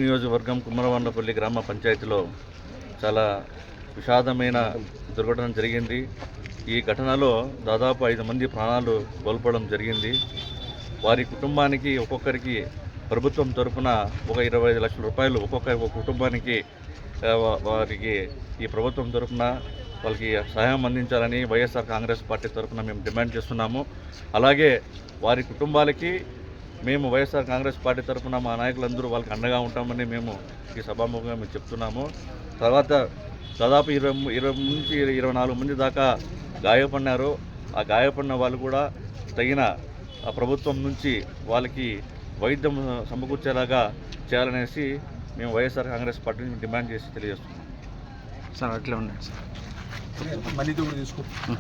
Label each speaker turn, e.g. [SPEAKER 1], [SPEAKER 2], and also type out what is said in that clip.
[SPEAKER 1] నియోజకవర్గం కుమ్మరవాండ్లపల్లి గ్రామ పంచాయతీలో చాలా విషాదమైన దుర్ఘటన జరిగింది. ఈ ఘటనలో దాదాపు 5 మంది ప్రాణాలు కోల్పోవడం జరిగింది. వారి కుటుంబానికి ఒక్కొక్కరికి ప్రభుత్వం తరఫున ఒక 25 లక్షల రూపాయలు ఒక్కొక్క కుటుంబానికి వారికి ఈ ప్రభుత్వం తరఫున వాళ్ళకి సహాయం అందించాలని వైఎస్ఆర్ కాంగ్రెస్ పార్టీ తరఫున మేము డిమాండ్ చేస్తున్నాము. అలాగే వారి కుటుంబాలకి మేము వైఎస్ఆర్ కాంగ్రెస్ పార్టీ తరఫున మా నాయకులందరూ వాళ్ళకి అండగా ఉంటామని మేము ఈ సభాముఖంగా మేము చెప్తున్నాము. తర్వాత దాదాపు 20 నుంచి 24 మంది దాకా గాయపడినారు. ఆ గాయపడిన వాళ్ళు కూడా తగిన ప్రభుత్వం నుంచి వాళ్ళకి వైద్యం సమకూర్చేలాగా చేయాలనేసి మేము వైఎస్ఆర్ కాంగ్రెస్ పార్టీని డిమాండ్ చేసి తెలియజేస్తున్నాం.
[SPEAKER 2] సార్ అట్లే ఉన్నాయి సార్.
[SPEAKER 3] మళ్ళీ తీసుకుంటాం.